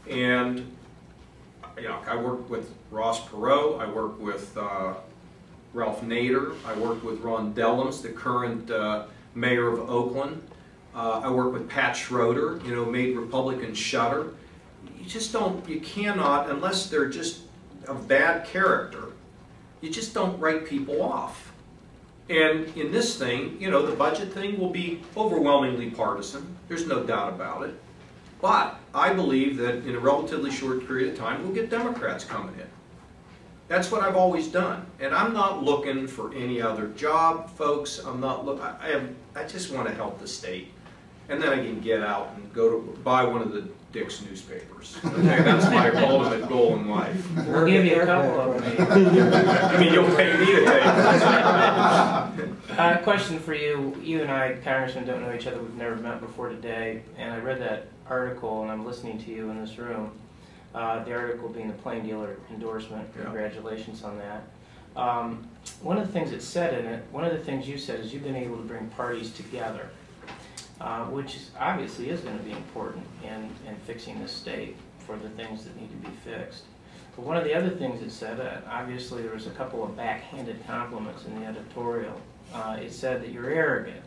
And you know, I worked with Ross Perot, I worked with Ralph Nader, I worked with Ron Dellums, the current mayor of Oakland. I worked with Pat Schroeder, you know, made Republicans shudder. You just don't, you cannot, unless they're just of bad character, you just don't write people off. And in this thing, you know, the budget thing will be overwhelmingly partisan. There's no doubt about it. But I believe that in a relatively short period of time, we'll get Democrats coming in. That's what I've always done. And I'm not looking for any other job, folks. I'm not look. I just want to help the state. And then I can get out and go to buy one of the Dick's newspapers. Okay, that's my ultimate goal in life. We'll give you a couple of them. You mean you'll pay me to take Question for you. You and I, Congressman, don't know each other. We've never met before today. And I read that article, and I'm listening to you in this room. The article being the plain dealer endorsement. Yeah. Congratulations on that. One of the things it said in it, one of the things you said is you've been able to bring parties together. Which obviously is going to be important in fixing the state for the things that need to be fixed. But one of the other things it said, obviously there was a couple of backhanded compliments in the editorial. It said that you're arrogant,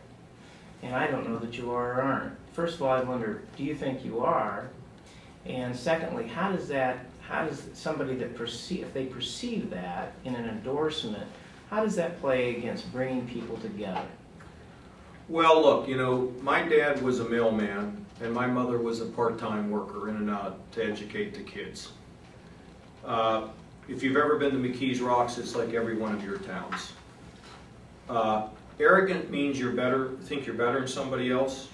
and I don't know that you are or aren't. First of all, I wonder, do you think you are? And secondly, how does somebody that if they perceive that in an endorsement, how does that play against bringing people together? Well, look, you know, my dad was a mailman, and my mother was a part-time worker in and out to educate the kids. If you've ever been to McKees Rocks, it's like every one of your towns. Arrogant means you're better, think you're better than somebody else.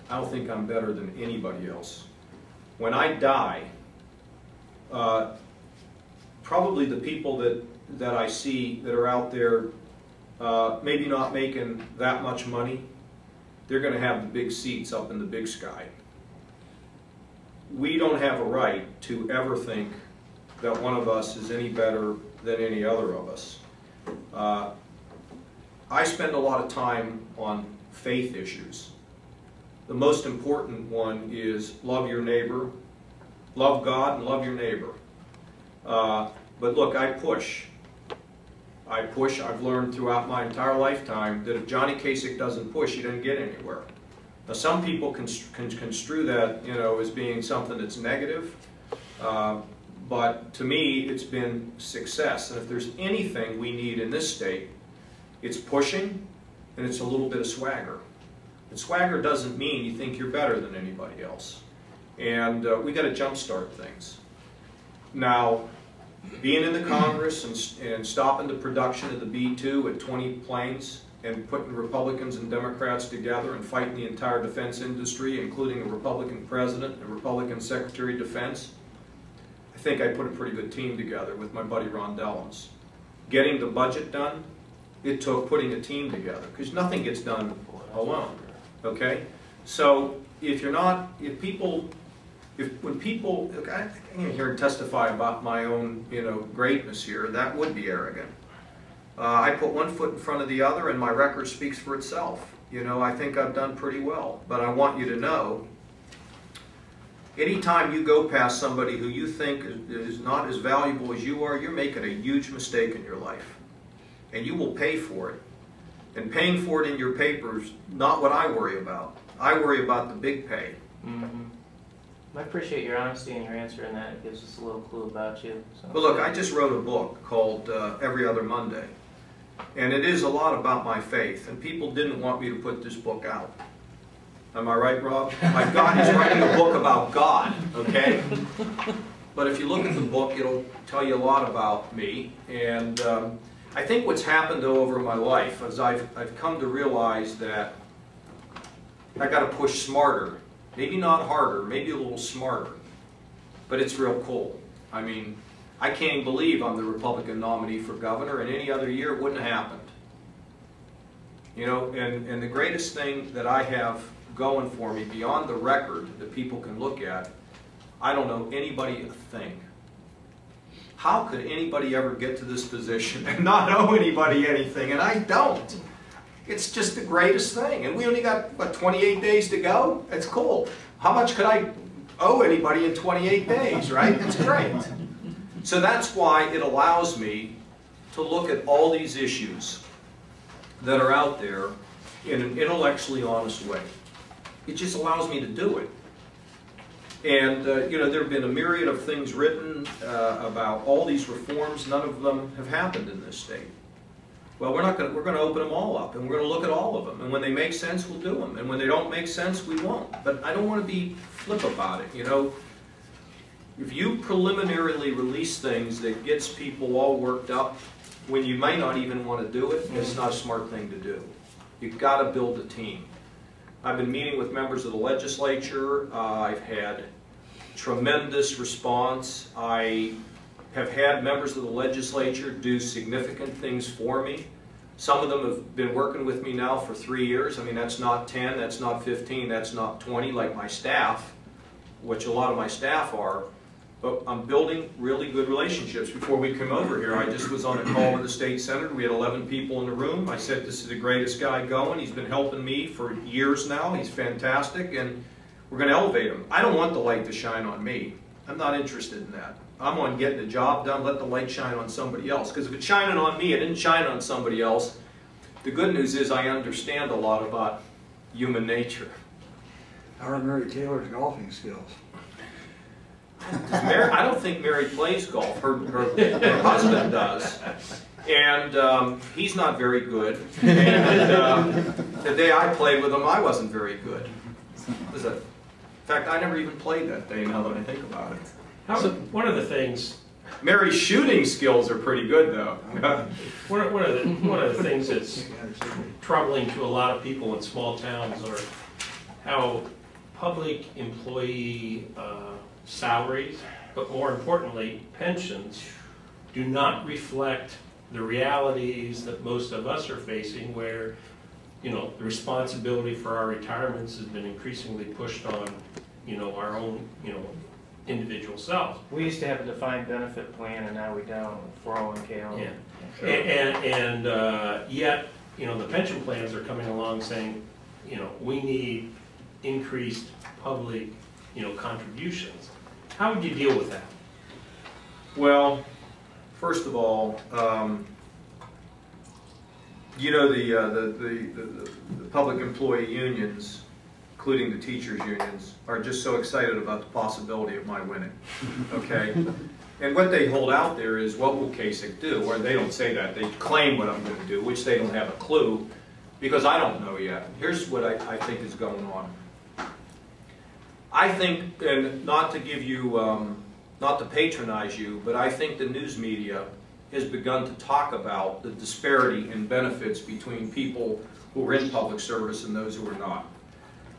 I don't think I'm better than anybody else. When I die, probably the people that I see that are out there maybe not making that much money, they're going to have the big seats up in the big sky. We don't have a right to ever think that one of us is any better than any other of us. I spend a lot of time on faith issues. The most important one is love your neighbor, love God and love your neighbor. But look, I push. I've learned throughout my entire lifetime that if Johnny Kasich doesn't push, he doesn't get anywhere. Now, some people can construe that, you know, as being something that's negative, but to me, it's been success. And if there's anything we need in this state, it's pushing, and it's a little bit of swagger. And swagger doesn't mean you think you're better than anybody else. And we got to jumpstart things. Now, being in the Congress and stopping the production of the B-2 at 20 planes and putting Republicans and Democrats together and fighting the entire defense industry, including a Republican president and a Republican Secretary of Defense, I think I put a pretty good team together with my buddy Ron Dellums. Getting the budget done, it took putting a team together, because nothing gets done alone, okay? So when people, look, I can't hear and testify about my own, you know, greatness here, that would be arrogant. I put one foot in front of the other, and my record speaks for itself. You know, I think I've done pretty well. But I want you to know, anytime you go past somebody who you think is not as valuable as you are, you're making a huge mistake in your life. And you will pay for it. And paying for it in your papers, not what I worry about. I worry about the big pay. Mm-hmm. I appreciate your honesty and your answer in that. It gives us a little clue about you. So. But look, I just wrote a book called Every Other Monday. And it is a lot about my faith. And people didn't want me to put this book out. Am I right, Rob? My God, he's writing a book about God, okay? But if you look at the book, it'll tell you a lot about me. And I think what's happened over my life is I've come to realize that I got to push smarter. Maybe not harder, maybe a little smarter. But it's real cool. I mean, I can't even believe I'm the Republican nominee for governor, and any other year it wouldn't have happened. You know, and the greatest thing that I have going for me, beyond the record that people can look at, I don't know anybody a thing. How could anybody ever get to this position and not owe anybody anything? And I don't. It's just the greatest thing. And we only got, what, 28 days to go? It's cool. How much could I owe anybody in 28 days, right? It's great. So that's why it allows me to look at all these issues that are out there in an intellectually honest way. It just allows me to do it. And you know, there have been a myriad of things written about all these reforms. None of them have happened in this state. Well, we're going to open them all up, and we're going to look at all of them. And when they make sense, we'll do them. And when they don't make sense, we won't. But I don't want to be flip about it. You know, if you preliminarily release things that gets people all worked up when you may not even want to do it, it's not a smart thing to do. You've got to build a team. I've been meeting with members of the legislature. I've had tremendous response. I have had members of the legislature do significant things for me. Some of them have been working with me now for 3 years. I mean, that's not 10, that's not 15, that's not 20 like my staff, which a lot of my staff are. But I'm building really good relationships. Before we came over here, I just was on a call with the state senator. We had 11 people in the room. I said, this is the greatest guy going. He's been helping me for years now. He's fantastic, and we're going to elevate him. I don't want the light to shine on me. I'm not interested in that. I'm on getting the job done. Let the light shine on somebody else. Because if it's shining on me, it didn't shine on somebody else. The good news is I understand a lot about human nature. How are Mary Taylor's golfing skills? I don't think Mary plays golf. Her husband does. And he's not very good. And the day I played with him, I wasn't very good. In fact, I never even played that day, now that I think about it. One of the things... Mary's shooting skills are pretty good, though. one of the things that's troubling to a lot of people in small towns are how public employee salaries, but more importantly, pensions, do not reflect the realities that most of us are facing, where, you know, the responsibility for our retirements has been increasingly pushed on, you know, our own, you know, individual selves. We used to have a defined benefit plan, and now we don't, 401k only. Yeah. And yet, you know, the pension plans are coming along saying, you know, we need increased public, you know, contributions. How would you deal with that? Well, first of all, you know, the public employee unions, including the teachers' unions, are just so excited about the possibility of my winning, okay? And what they hold out there is, what will Kasich do? Or they don't say that, they claim what I'm going to do, which they don't have a clue, because I don't know yet. Here's what I think is going on. I think, and not to give you, not to patronize you, but I think the news media has begun to talk about the disparity in benefits between people who are in public service and those who are not.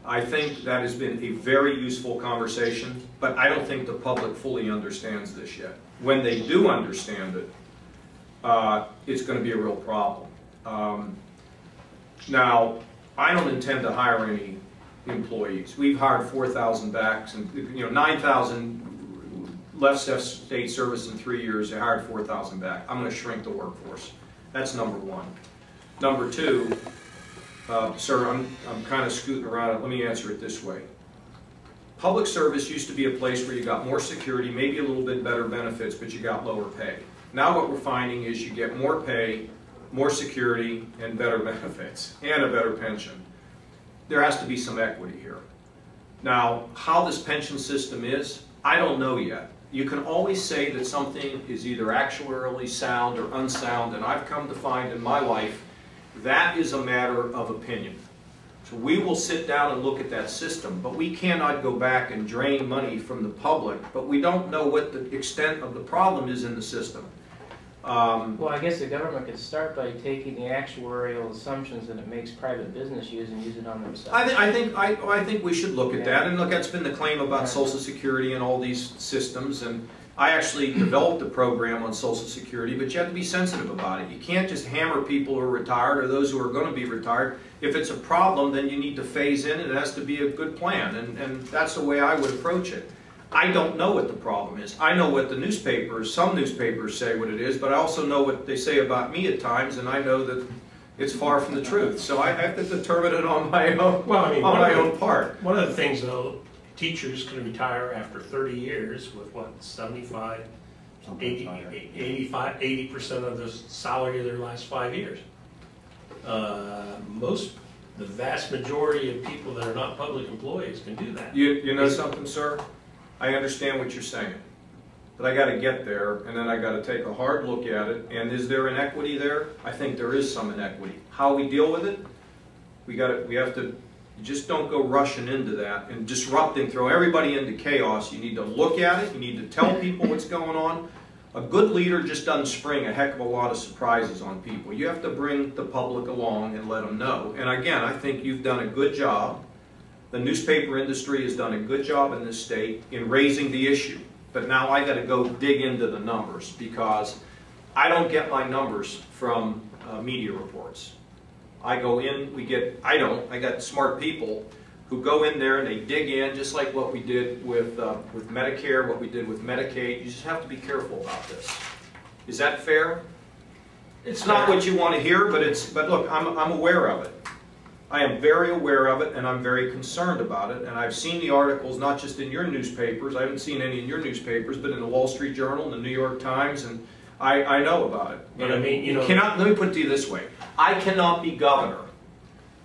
I think that has been a very useful conversation, but I don't think the public fully understands this yet. When they do understand it, it's going to be a real problem. Now, I don't intend to hire any employees. We've hired 4,000 backs, and 9,000 left state service in 3 years. I hired 4,000 back. I'm going to shrink the workforce. That's number one. Number two, sir, I'm kind of scooting around it. Let me answer it this way. Public service used to be a place where you got more security, maybe a little bit better benefits, but you got lower pay. Now what we're finding is you get more pay, more security, and better benefits, and a better pension. There has to be some equity here. Now, how this pension system is, I don't know yet. You can always say that something is either actuarially sound or unsound, and I've come to find in my life that is a matter of opinion. So we will sit down and look at that system, but we cannot go back and drain money from the public, but we don't know what the extent of the problem is in the system. Well, I guess the government could start by taking the actuarial assumptions that it makes private business use and use it on themselves. I think we should look at that, and look, that's been the claim about Social Security and all these systems, and I actually developed a program on Social Security, but you have to be sensitive about it. You can't just hammer people who are retired or those who are going to be retired. If it's a problem, then you need to phase in, and it has to be a good plan, and that's the way I would approach it. I don't know what the problem is. I know what the newspapers, some newspapers say what it is, but I also know what they say about me at times, and I know that it's far from the truth. So I have to determine it on my own, my own part. One of the things, though, teachers can retire after 30 years with what, 75, 80% of the salary of their last 5 years. The vast majority of people that are not public employees can do that. You know something, sir? I understand what you're saying, but I got to get there, and then I got to take a hard look at it. And is there inequity there? I think there is some inequity. How we deal with it? We have to. You just don't go rushing into that and disrupting, throw everybody into chaos. You need to look at it. You need to tell people what's going on. A good leader just doesn't spring a heck of a lot of surprises on people. You have to bring the public along and let them know. And again, I think you've done a good job. The newspaper industry has done a good job in this state in raising the issue. But now I got to go dig into the numbers, because I don't get my numbers from media reports. I go in, I got smart people who go in there and they dig in, just like what we did with Medicare, what we did with Medicaid. You just have to be careful about this. Is that fair? It's not what you want to hear, but look, I'm aware of it. I am very aware of it, and I'm very concerned about it. And I've seen the articles, not just in your newspapers. I haven't seen any in your newspapers, but in the Wall Street Journal, and the New York Times, and I know about it. But I mean, you know, let me put it to you this way. I cannot be governor,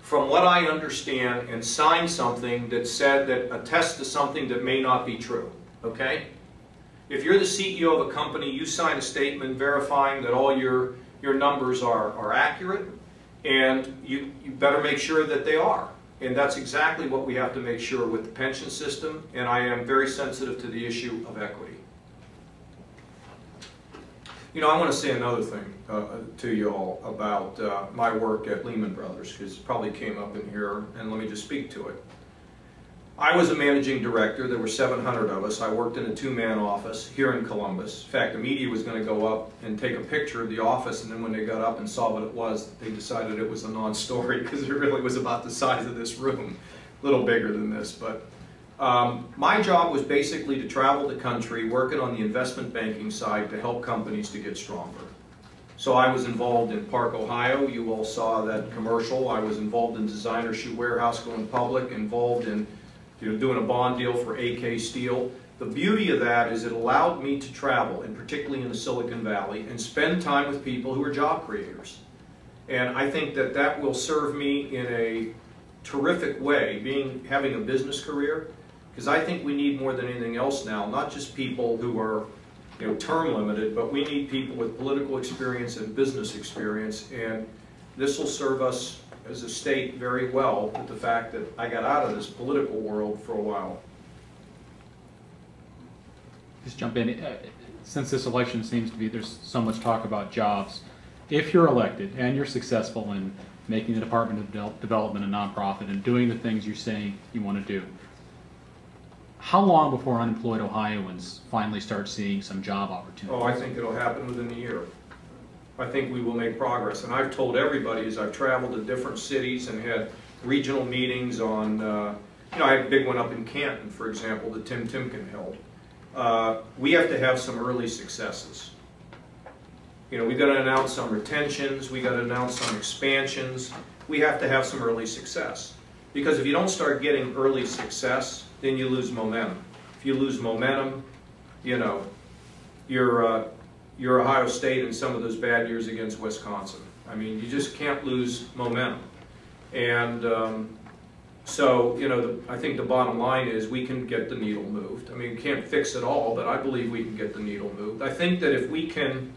from what I understand, and sign something that attests to something that may not be true, okay? If you're the CEO of a company, you sign a statement verifying that all your numbers are accurate, and you better make sure that they are. And that's exactly what we have to make sure with the pension system, and I am very sensitive to the issue of equity. You know, I want to say another thing to you all about my work at Lehman Brothers, because it probably came up in here, and let me just speak to it. I was a managing director. There were 700 of us. I worked in a two-man office here in Columbus. In fact, the media was going to go up and take a picture of the office, and then when they got up and saw what it was, they decided it was a non-story, because it really was about the size of this room, a little bigger than this. But my job was basically to travel the country working on the investment banking side to help companies to get stronger. So I was involved in Park, Ohio. You all saw that commercial. I was involved in Designer Shoe Warehouse going public, involved in doing a bond deal for AK Steel. The beauty of that is it allowed me to travel, and particularly in the Silicon Valley, and spend time with people who are job creators. And I think that will serve me in a terrific way, having a business career, because I think we need more than anything else now, not just people who are term limited, but we need people with political experience and business experience, and this will serve us as a state very well, with the fact that I got out of this political world for a while. Just jump in. Since this election seems to be, there's so much talk about jobs. If you're elected and you're successful in making the Department of Development a nonprofit and doing the things you're saying you want to do, how long before unemployed Ohioans finally start seeing some job opportunities? Oh, I think it'll happen within a year. I think we will make progress. And I've told everybody as I've traveled to different cities and had regional meetings on, I had a big one up in Canton, for example, that Tim Timken held. We have to have some early successes. We've got to announce some retentions, we've got to announce some expansions. We have to have some early success. Because if you don't start getting early success, then you lose momentum. If you lose momentum, you're Ohio State in some of those bad years against Wisconsin. I mean, you just can't lose momentum. And I think the bottom line is we can get the needle moved. I mean, we can't fix it all, but I believe we can get the needle moved. I think that if we can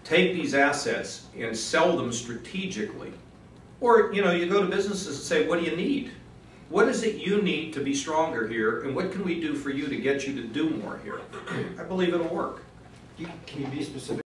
take these assets and sell them strategically, or, you go to businesses and say, what do you need? What is it you need to be stronger here, and what can we do for you to get you to do more here? I believe it'll work. Can you be specific?